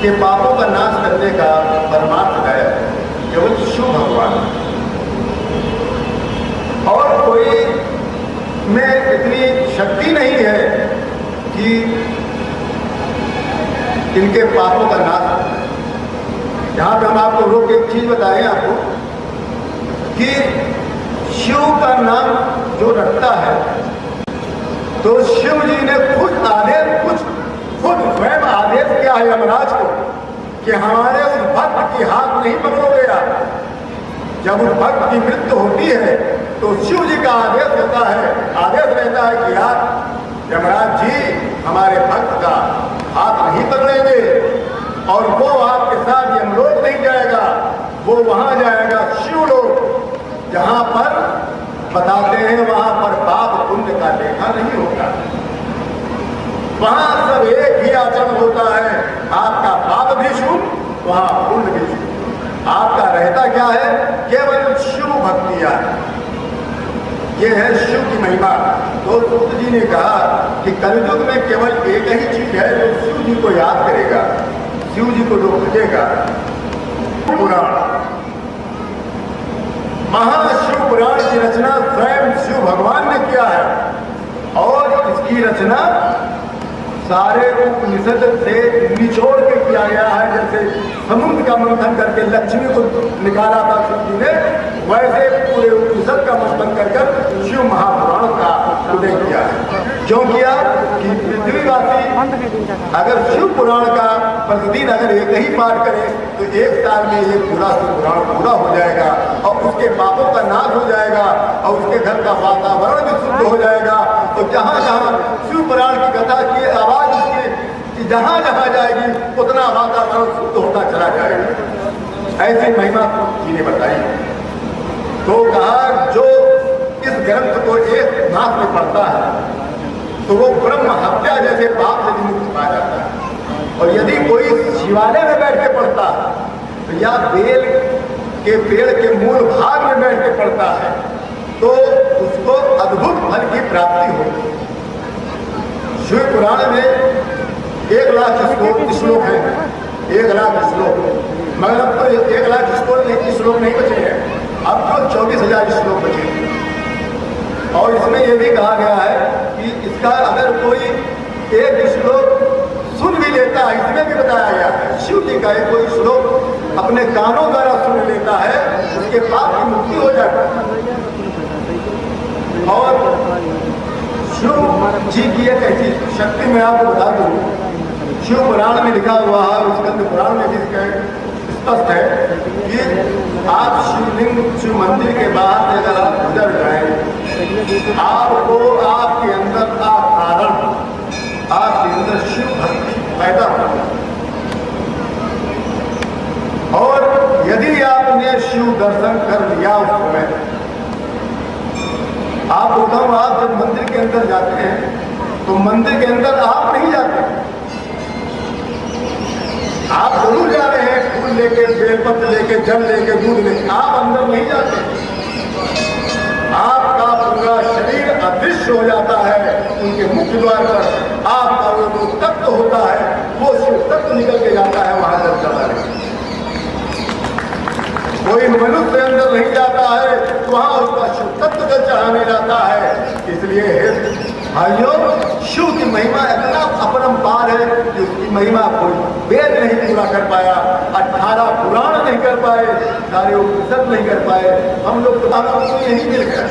के पापों का नाश करने का परमार्थ है केवल शिव भगवान, और कोई में इतनी शक्ति नहीं है कि इनके पापों का नाश होता है। यहाँ पे हम आपको रोक एक चीज बताएं आपको कि शिव का नाम जो रखता है तो शिव जी ने खुद स्वयं आदेश किया है यमराज को कि हमारे उस भक्त की हाथ नहीं पकड़ोगे आप। जब उस भक्त की मृत्यु होती है तो शिव जी का आदेश रहता है कि आप यमराज जी हमारे भक्त का हाथ नहीं पकड़ेंगे, और वो आपके साथ यमलोक नहीं जाएगा, वो वहां जाएगा शिवलोक, जहां पर बताते हैं वहां पर पाप पुण्य का लेखा नहीं होता। वहां सब एक ही आचरण होता है, आपका पाप भी शून्य, वहां पुण्य भी शून्य। आपका रहता क्या है? केवल शिव भक्तिया। ये है शिव की महिमा। तो सूत जी ने कहा कि कलयुग में केवल एक ही चीज है जो शिव जी को याद करेगा, शिव जी को जो भजेगा, पुराण। महाशिव पुराण की रचना स्वयं शिव भगवान ने किया है, और इसकी रचना सारे उपनिषद से निचोड़ के किया गया है। जैसे समुद्र का मंथन करके लक्ष्मी को निकाला था शिव जी ने, वैसे पूरे उपनिषद का मंथन कर शिव महापुराण का उदय किया है। क्यों किया कि पृथ्वीवासी अगर शिव पुराण का प्रतिदिन अगर एक ही पाठ करे तो एक साल में ये पूरा शिव पुराण पूरा हो जाएगा, और उसके पापों का नाश हो जाएगा, और उसके घर का वातावरण भी शुद्ध हो जाएगा। तो जहाँ जहाँ शिव पुराण की कथा की आवाज उसकी जहाँ जहाँ जाएगी उतना वातावरण शुद्ध होता चला जाएगा। ऐसी महिमा जी ने बताई। तो कहा जो इस ग्रंथ को एक मास में पढ़ता है तो वो ब्रह्म हत्या जैसे पाप से विमुक्त पा जाता है। और यदि कोई शिवालय में बैठ के पढ़ता है तो या बेल के पेड़ के मूल भाग में बैठ के पढ़ता है तो उसको अद्भुत फल की प्राप्ति होगी। शिव पुराण में 1 लाख श्लोक है, 1 लाख श्लोक, मगर अब तो 1 लाख श्लोक नहीं बचे हैं, अब तो 24,000 श्लोक बचे हैं। और इसमें यह भी कहा गया है कि इसका अगर कोई एक श्लोक सुन भी लेता है, इसमें भी बताया गया है शिव जी का कोई श्लोक अपने कानों द्वारा सुन लेता है उसके पाप की मुक्ति हो जाती है। और शिव जी की एक ऐसी शक्ति मैं आपको बता दूं, शिव पुराण में लिखा हुआ है, स्कंद पुराण में भी स्पष्ट है कि आप शिवलिंग शिव मंदिर के बाहर से अगर आप गुजर जाए आपको आपके अंदर आपके अंदर शिव भक्ति पैदा होगा। और यदि आपने शिव दर्शन कर लिया उस समय, आप बताऊं आप जब मंदिर के अंदर जाते हैं तो मंदिर के अंदर आप नहीं जाते, आप जरूर जा रहे हैं फूल लेके, बेलपत्र लेके, जल लेके, दूध लेके, आप अंदर नहीं जाते। आपका पूरा शरीर अदृश्य हो जाता है उनके मुख्य द्वार पर। आपका वो जो तत्व होता है वो शिव तत्व निकल के जाता है वहां जब चला रहे। कोई मनुष्य अंदर नहीं जाता है तो वहां उसका शिव तत्व जल चढ़ाने जाता है। इसलिए भाइयों शिव की महिमा इतना अपरंपार है कि उसकी महिमा कोई वेद नहीं पूरा कर पाया, 18 पुराण नहीं कर पाए, सारे उपनिषद नहीं कर पाए। हम लोग तो यही मिल गए।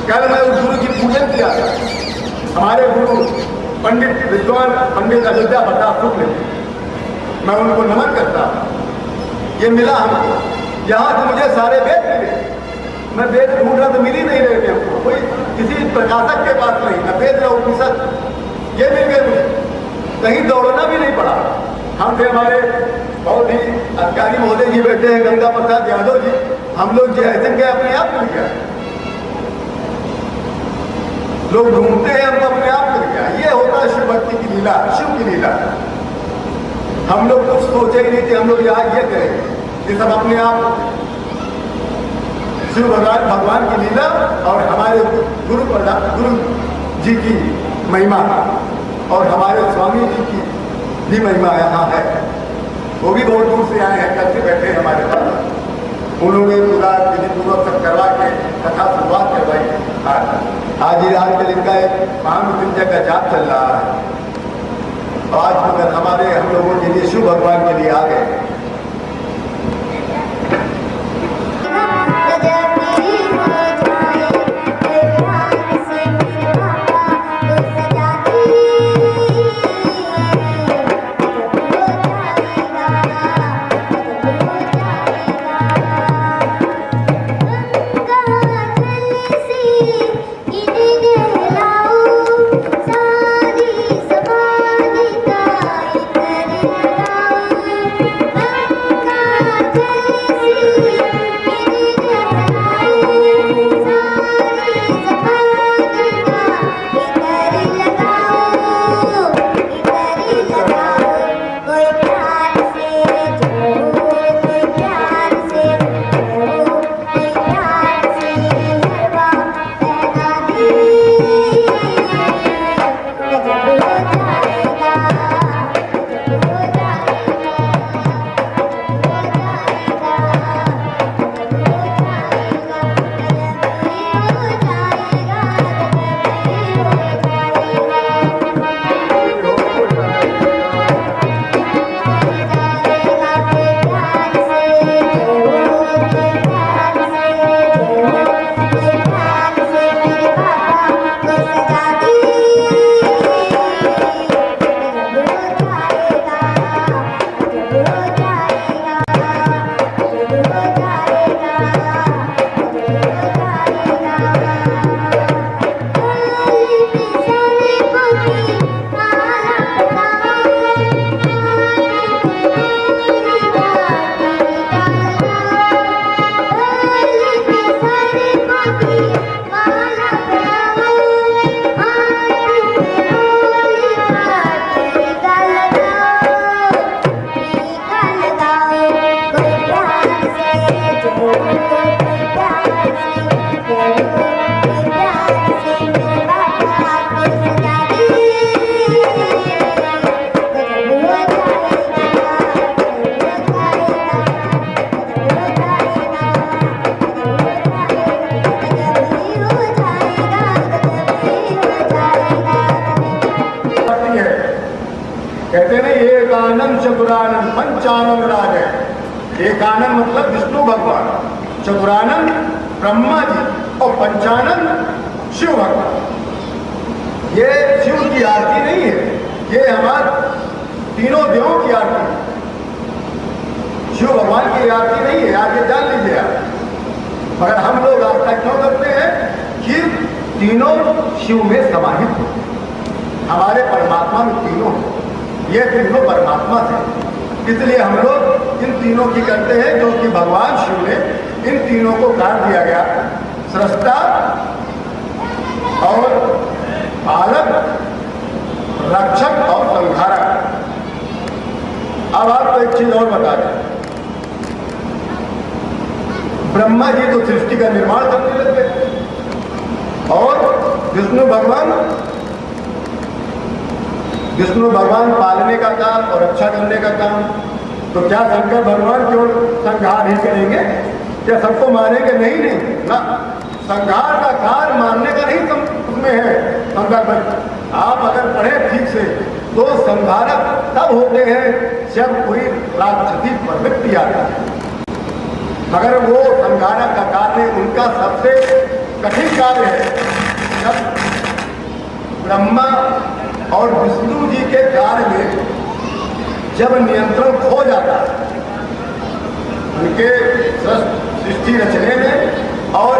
कल मैं उस गुरु की पूजन किया था, हमारे गुरु पंडित विद्वान पंडित अयोध्या प्रताप शुक्ल, मैं उनको नमन करता। ये मिला हमको, यहाँ से मुझे सारे वेद मिले। मैं वेद ढूंढ रहा तो मिल ही नहीं रहे थे हमको, कोई किसी प्रकाशक के पास नहीं, न वेद न उपनिषद ये मिल गए मुझे। कहीं दौड़ना भी नहीं पड़ा। हम थे हमारे बहुत ही अधिकारी महोदय जी बैठे हैं, गंगा प्रसाद यादव जी, हम लोग जो ऐसे गए अपने आप मिल गया। लोग ढूंढते हैं हमको, अपने आप मिल गया। ये होता है शिव भक्ति की लीला, शिव की लीला। हम लोग कुछ सोचे ही नहीं थे, हम लोग यहाँ ये करें, ये सब अपने आप शिव भगवान की लीला और हमारे गुरु जी की महिमा और हमारे स्वामी जी की भी महिमा यहाँ है। वो भी बहुत दूर से आए हैं, कल से बैठे हैं हमारे पास। उन्होंने पूरा विधि पूर्वक सब करवा के कथा शुरुआत करवाई। आज के दिन का एक महामृत्युंजय का जाप चल रहा है। आज मगर हम लोगों के लिए शिव भगवान के लिए आ गए। कहते हैं एक आनंद चतुरानंद पंचानंद राज है। एक आनंद मतलब विष्णु भगवान, चतुरानंद ब्रह्मा जी और पंचानंद शिव भगवान। ये शिव की आरती नहीं है, ये हमारे तीनों देवों की आरती है। शिव भगवान की आरती नहीं है, आगे जान लीजिए आप। मगर हम लोग आस्था क्यों करते हैं कि तीनों शिव में समाहित हो, हमारे परमात्मा में तीनों, ये तीनों परमात्मा थे, इसलिए हम लोग इन तीनों की करते हैं, जो कि भगवान शिव ने इन तीनों को काट दिया गया, सृष्टा और पालक, रक्षक और संहारक। अब आपको एक चीज और बता दें, ब्रह्मा जी तो सृष्टि का निर्माण करने लगे और विष्णु भगवान पालने का काम और रक्षा करने का काम। तो क्या शंकर भगवान क्यों संहार ही करेंगे? क्या सबको मारेंगे? नहीं ना, संहार का कार्य मारने का नहीं उसमें है संदर्भ। आप अगर पढ़े ठीक से तो संहारक तब होते हैं जब कोई राक्षसी प्रवृत्ति आती है। मगर वो संहारक का कार्य उनका सबसे कठिन कार्य है। जब ब्रह्मा और विष्णु जी के कार्य में जब नियंत्रण खो जाता है, उनके सृष्टि रचने में और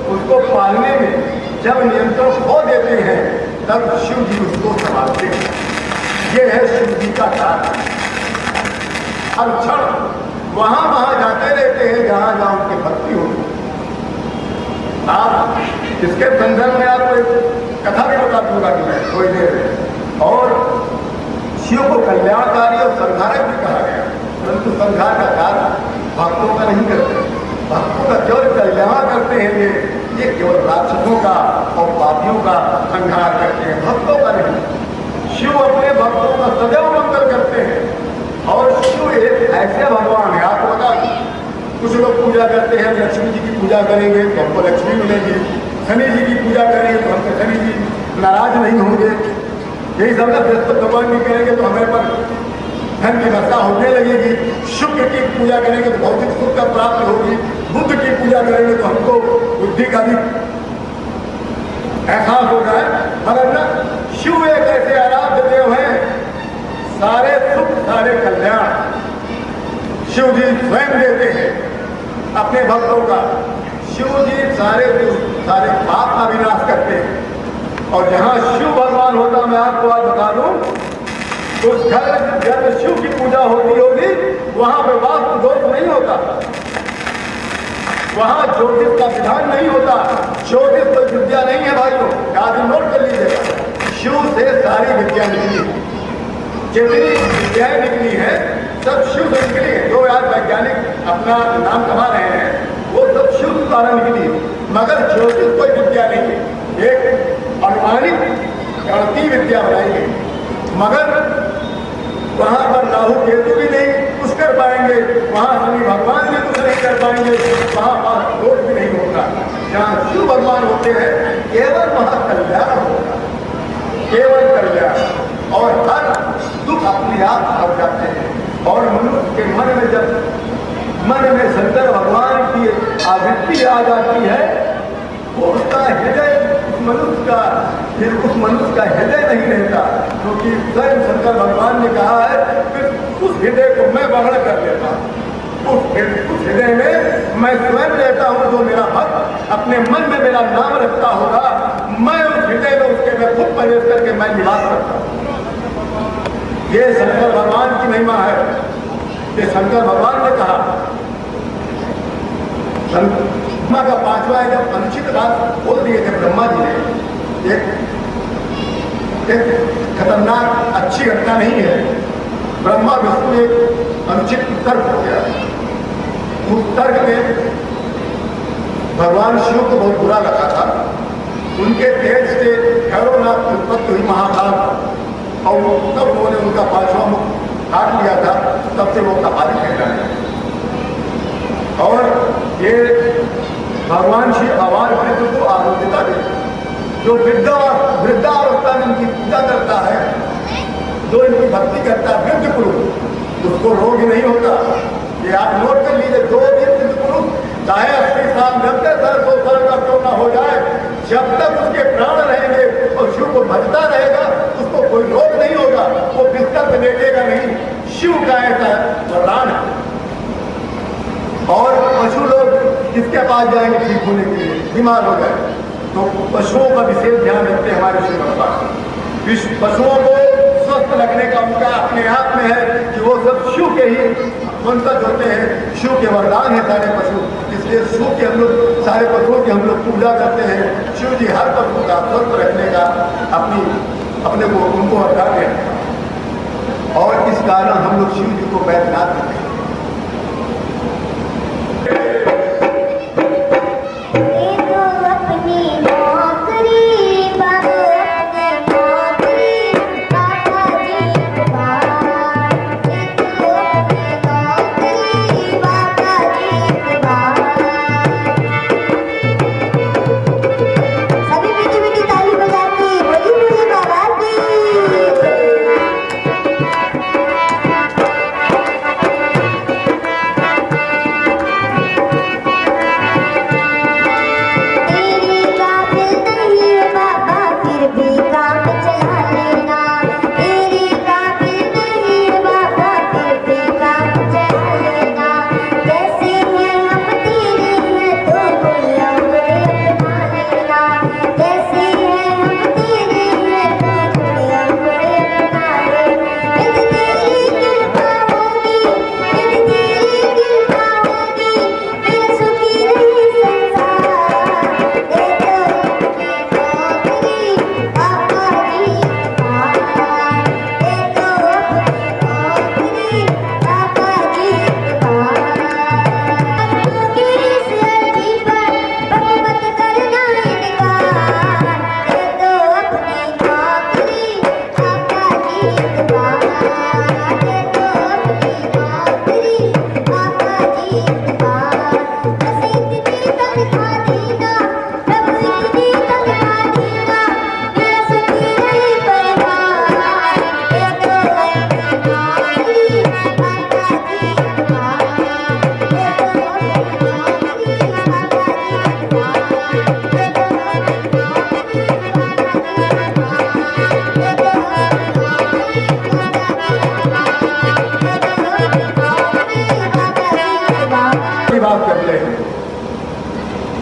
उसको पालने में जब नियंत्रण खो देते हैं, तब शिव जी उसको संभालते हैं। ये है शिव जी का कार्य। हर क्षण वहां जाते रहते हैं जहां जहां उनकी भक्ति होती। आप इसके संदर्भ में आपको कथा भी बता दूंगा कि मैं थोड़ी देर। और शिव को कल्याणकारी और संहारक भी कहा गया, परंतु संहार का कार्य भक्तों का नहीं करते। भक्तों का केवल कल्याण करते हैं, ये केवल राक्षसों का और पापियों का संहार करते हैं, भक्तों का नहीं। शिव अपने भक्तों का सदैव मंगल आदर करते हैं। और शिव एक ऐसे भगवान है, आपको बता, कुछ लोग पूजा करते हैं, लक्ष्मी जी की पूजा करेंगे तो हमको लक्ष्मी मिलेगी, शनि जी की पूजा करेंगे तो हमको शनि जी नाराज नहीं होंगे, यही सब बृहस्पति भगवान की करेंगे तो हमें पर धन की वर्षा होने लगेगी, शुक्र की पूजा करेंगे तो भौतिक सुख का प्राप्त होगी, बुद्ध की पूजा करेंगे तो हमको बुद्धि का भी एहसास होगा। मगर ना, शिव एक ऐसे आराध्य देव हैं, सारे सुख सारे कल्याण शिव जी स्वयं देते हैं अपने भक्तों का। शिव जी सारे सारे पाप का विनाश करते हैं। और जहां शिव भगवान होता, मैं आपको आज बता दूं, उस घर जब शिव की पूजा होती होगी वहां पे वास्तु दोष नहीं होता, वहां ज्योतिष का विधान नहीं होता। ज्योतिष कोई विद्या नहीं है भाइयों, आदि नोट कर लीजिएगा। शिव से सारी विद्या निकली है, जितनी विद्याएं निकली है सब शिव से निकली है। जो आज वैज्ञानिक अपना नाम कमा रहे हैं वो सब शिव द्वारा निकली है। मगर ज्योतिष कोई विद्या नहीं है, एक अनुमानित गणती विद्या बनाई गई। मगर वहां पर राहु केतु भी नहीं कुछ कर पाएंगे, वहां शनि भगवान भी कुछ नहीं कर पाएंगे, वहां पास दोष भी नहीं होगा। जहां शिव भगवान होते हैं केवल वहां कल्याण होगा, केवल कल्याण, और हर दुख अपने आप हट जाते हैं। और मनुष्य के मन में जब मन में शंकर भगवान की आवृत्ति आ जाती है, वो उसका हृदय मनुष्य का, फिर उस मनुष्य का हृदय नहीं रहता, क्योंकि स्वयं शंकर भगवान ने कहा है फिर उस हृदय को मैं वर्ण कर लेता हूँ, उस हृदय में मैं स्वयं रहता हूँ। जो मेरा भक्त अपने मन में मेरा नाम रखता होगा, मैं उस हृदय में उसके मैं खुद प्रवेश करके मैं निवास करता हूँ। ये शंकर भगवान की महिमा है। ये शंकर भगवान ने कहा, ब्रह्मा का पांचवा है, जब अनुचित बात बोल दिए थे ब्रह्मा जी ने, एक खतरनाक अच्छी घटना नहीं है। ब्रह्मा विष्णु एक अनुचित तर्क हो गया, उस तर्क में भगवान शिव को बहुत बुरा लगा था। उनके तेज से भैरवनाथ की उत्पत्ति हुई महाकाल, और तब उन्होंने उनका पांचवा मुख काट लिया था, तब से वो कपाली कहता है। और ये भगवान श्री आवाज वृद्ध को आरोग्यता देते, जो वृद्धावस्था में इनकी पूजा करता है, जो इनकी भक्ति करता है, वृद्ध पुरुष, उसको रोग नहीं होता। ये आप नोट कर लीजिए, जो भी वृद्ध पुरुष चाहे 80 साल 90 साल 100 साल का क्यों ना हो जाए, जब तक उसके प्राण रहेंगे और शिव को भजता रहेगा, उसको कोई रोग नहीं होगा, वो बिस्तर पे लेटेगा नहीं। शिव का ऐसा वरदान है। और पशु लोग किसके पास जाएंगे ठीक होने के लिए, बीमार हो जाए, तो पशुओं का विशेष ध्यान रखते हैं हमारे शिव भगवान। पशुओं को स्वस्थ रखने का उनका अपने आप में है कि वो सब शिव के ही वंशज होते हैं, शिव के वरदान है सारे पशु। इसलिए शिव के हम लोग सारे पशुओं की हम लोग पूजा करते हैं। शिव जी हर पशु का स्वस्थ रखने का अपने को उनको वरदान है। और इस कारण हम लोग शिव जी को वैद्यनाथ कहते हैं।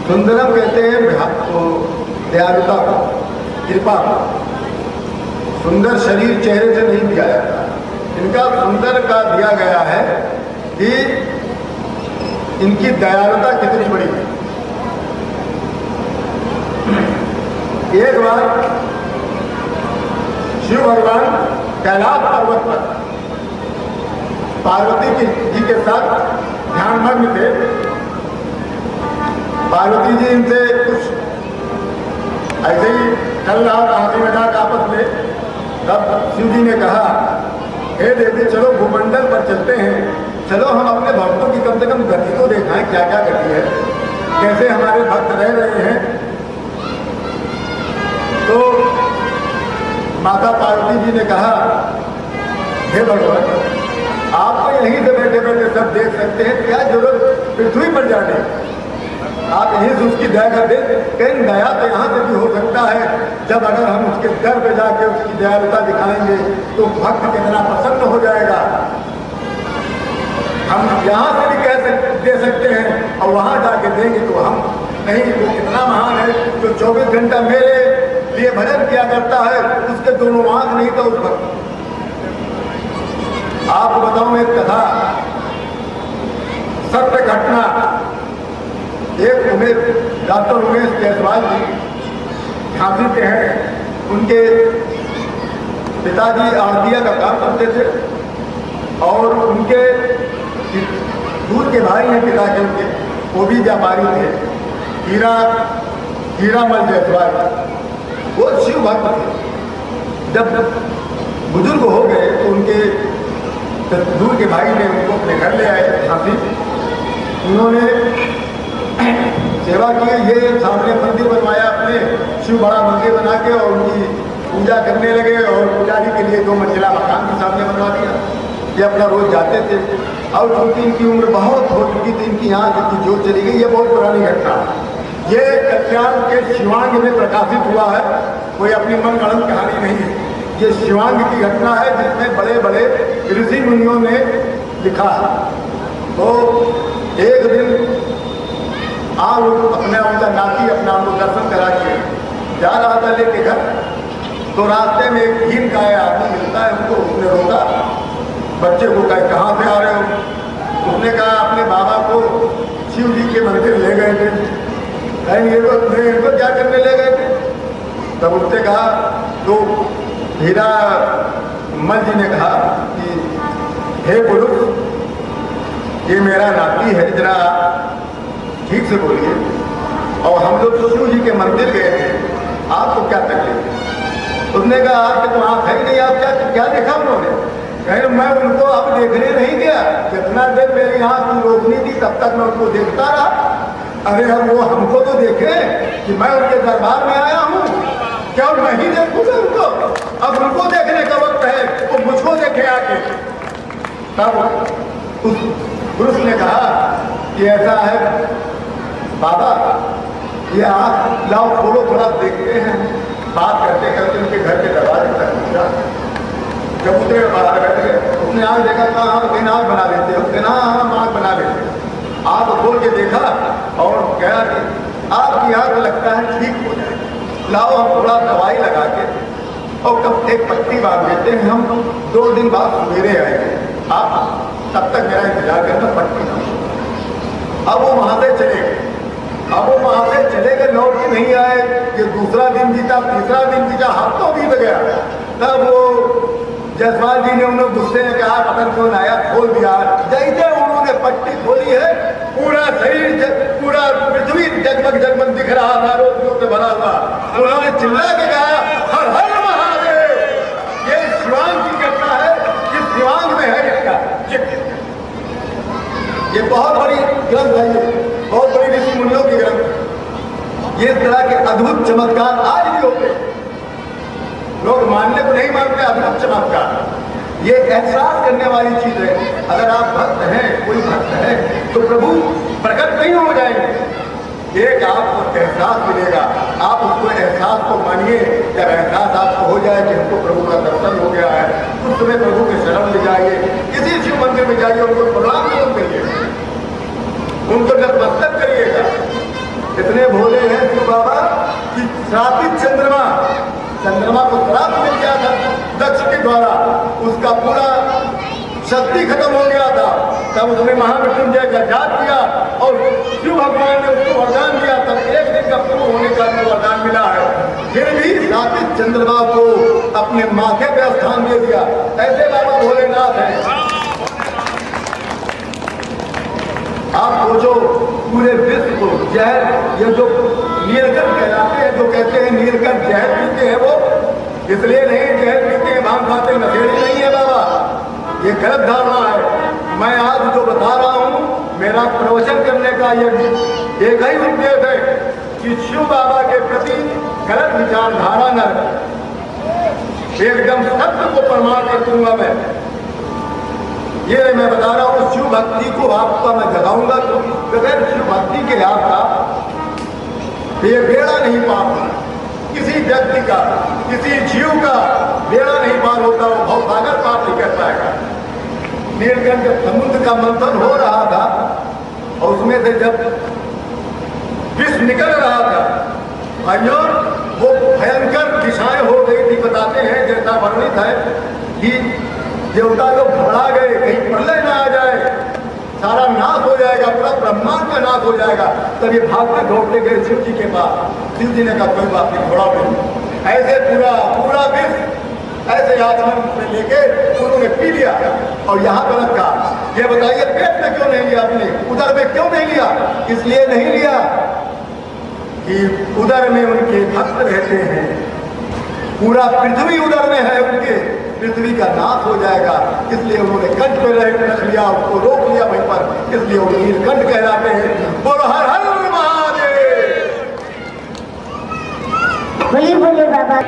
सुंदरम कहते हैं तो दयालुता को, कृपा को। सुंदर शरीर चेहरे से नहीं दिया जाता, इनका सुंदर का दिया गया है कि इनकी दयालुता कितनी बड़ी है। एक बार शिव भगवान कैलाश पर्वत पर पार्वती जी के साथ ध्यानमग्न थे। पार्वती जी इनसे कुछ ऐसे ही चल रहा था, हंसी मजाक आपस में। तब शिव जी ने कहा, हे देवी चलो भूमंडल पर चलते हैं, चलो हम अपने भक्तों की कम से कम गति तो देखाएं, क्या क्या गति है, कैसे हमारे भक्त रह रहे हैं। तो माता पार्वती जी ने कहा, हे भगवान आप तो यहीं से बैठे बैठे सब देख सकते हैं, क्या जरूरत पृथ्वी पर जाने, आप यहीं से उसकी दया कर दें। कहीं दया तो यहाँ से भी हो सकता है, जब अगर हम उसके दर पे जाके उसकी दयालुता दिखाएंगे तो भक्त कितना प्रसन्न हो जाएगा। हम यहाँ से भी दे सकते हैं और वहाँ जाके देंगे तो हम नहीं, वो कितना महान है जो 24 घंटा मेरे लिए भजन किया करता है, उसके दोनों आंख नहीं था उस भक्त। आपको बताऊं एक कथा, सत्य घटना। एक डॉक्टर उमेश जायसवाल जी झांसी के हैं, उनके पिताजी आरतिया का काम करते थे और उनके दूर के भाई हैं पिता के, उनके वो भी व्यापारी थे, हीरामल जायसवाल। वो शिव भक्त थे। जब बुजुर्ग हो गए तो उनके दूर के भाई ने उनको अपने घर ले आए झांसी। उन्होंने सेवा की, ये सामने मंदिर बनवाया अपने, शिव बड़ा मंदिर बना के और उनकी पूजा करने लगे और पुजारी के लिए 2 मंजिला मकान के सामने बनवा दिया। ये अपना रोज जाते थे और चूंकि इनकी उम्र बहुत हो चुकी थी, इनकी यहाँ की जोत चली गई। ये बहुत पुरानी घटना, ये कल्याण के शिवांग में प्रकाशित हुआ है, कोई अपनी मनगढ़ंत कहानी नहीं है। ये शिवांग की घटना है जिसमें बड़े बड़े ऋषि मुनियों ने लिखा है। तो एक दिन आप अपने उनका नाती अपना उनको दर्शन करा के जा रहा था लेके घर, तो रास्ते में एक भीम का आदमी मिलता है उनको। उसने रोका, बच्चे को कहा कहाँ से आ रहे हो? उसने कहा अपने बाबा को शिव जी के मंदिर ले गए थे। कहेंगे तो इनको क्या करने ले गए थे? तब उसने कहा, तो हीरामल जी ने कहा कि हे पुरुष, ये मेरा नाती है, जरा ठीक से बोलिए, और हम लोग शिव जी के मंदिर गए थे, आपको क्या तकलीफ है? उसने कहा आपके तो आँख है नहीं, आप क्या देखा उन्होंने? कहीं मैं उनको अब देखने नहीं गया, जितना देर मेरी आँख की रोशनी थी तब तक मैं उनको देखता रहा। अरे अब वो हमको तो देखे कि मैं उनके दरबार में आया हूँ, क्या मैं ही देखूंगा उनको? अब उनको देखने का वक्त है, वो मुझको देखे आके। तब उस पुरुष ने कहा कि ऐसा है बाबा, ये आँख लाओ खोलो थोड़ा देखते हैं। बात करते करते उनके घर के दरवाजे तक पहुंचा। जब उतरे बाहर बैठ गए, उसने आँख देखा, कहा हाँ आँख बना लेते, उसने हाँ आँख बना लेते। आँख खोल के देखा और कहा कि आपकी आँख लगता है ठीक हो जाए, लाओ हम थोड़ा दवाई लगा के और कब एक पट्टी बांध देते हैं, हम 2 दिन बाद सवेरे आएंगे, आप तब तक मेरा इंतजार करना, पट्टी ना। अब वो वहां से चले गए। अब वो वहां से चले गए, लौट के नहीं आए। ये दूसरा दिन बीता, तीसरा दिन बीता, हफ्तों बीत गया। तब वो जायसवाल जी ने उन्हें गुस्से में कहा, पता कौन आया, खोल दिया। जैसे उन्होंने पट्टी खोली है, पूरा शरीर पूरा पृथ्वी जगमग जगमग दिख रहा था, रोशनियों से भरा हुआ। उन्होंने चिल्ला के कहा, हर हर महादेव। ये शिवांग की घटना है, ये शिवांग में है इसका। ये बहुत बड़ी ग्रंथ है, ये बहुत बड़ी ऋषि मुनियों की ग्रंथ। ये तरह के अद्भुत चमत्कार आज भी होते हैं, लोग मानने को नहीं मानते। अद्भुत चमत्कार ये एहसास करने वाली चीज है। अगर आप भक्त हैं, कोई भक्त है, तो प्रभु प्रकट नहीं हो जाएंगे। एक आपको एहसास मिलेगा, आप उसको एहसास को मानिए। जब एहसास आपको हो जाए कि हमको प्रभु का दर्शन हो गया है, उस समय प्रभु के शरण ले जाइए, किसी शिव मंदिर में जाइए, उनको प्रणाम जरूर करिए, उनको नतमस्तक करिएगा। इतने भोले हैं शिव बाबा कि श्रापित चंद्रमा को श्राप मिल गया था दक्ष के द्वारा, उसका पूरा शक्ति खत्म हो गया था। तब उसने महामृत्युंजय का जाप किया और शिव भगवान ने उसको वरदान दिया। तब एक दिन का पूर्ण होने का वरदान मिला है। फिर भी श्रापित चंद्रमा को अपने माथे पे स्थान दे दिया। ऐसे बाबा भोलेनाथ हैं। आप सोचो, पूरे विश्व को जहर, ये जो नीलकंठ कहलाते हैं, जो कहते हैं नीलकंठ जहर पीते हैं, वो इसलिए नहीं जहर पीते हैं, भांग खाते नशेड़ी नहीं है बाबा, ये गलत धारणा है। मैं आज जो बता रहा हूँ, मेरा प्रवचन करने का ये एक ही उद्देश्य है कि शिव बाबा के प्रति गलत विचारधारा न रखें। एकदम सत्य को प्रमाण कर दूंगा मैं। ये मैं बता रहा हूँ, शिव भक्ति को आपका मैं जगाऊंगा, तो बगैर शिव भक्ति के आपका ये बेड़ा नहीं पार होता। किसी व्यक्ति का, किसी जीव का बेड़ा नहीं पार होता, वो भवसागर पार नहीं कर पाएगा। नीलकंठ समुद्र का मंथन हो रहा था और उसमें से जब विष निकल रहा था, भाइयों, वो भयंकर दिशाएं हो गई थी। बताते हैं, जैसा वर्णित है कि देवता लोग घबरा गए, कहीं प्रलय ना आ जाए, सारा नाश हो जाएगा, पूरा ब्रह्मांड का नाश हो जाएगा। तब ये भागते दौड़ते गए शिव जी के पास। शिव जी ने कहा कोई बात नहीं, घोड़ा नहीं। ऐसे पूरा विष ऐसे आचमन में लेके उन्होंने पी लिया और यहाँ पर रखा। ये बताइए, पेट में क्यों नहीं लिया आपने, उदर में क्यों नहीं लिया? इसलिए नहीं लिया कि उदर में उनके भक्त रहते हैं, पूरा पृथ्वी उदर में है उनके, पृथ्वी का नाश हो जाएगा। इसलिए उन्होंने कंठ पे रख लिया, उसको रोक लिया वहीं पर, इसलिए वो नीलकंठ कहलाते हैं। बोलो हर हर महादेव। बोलिए बोलिए बाबा।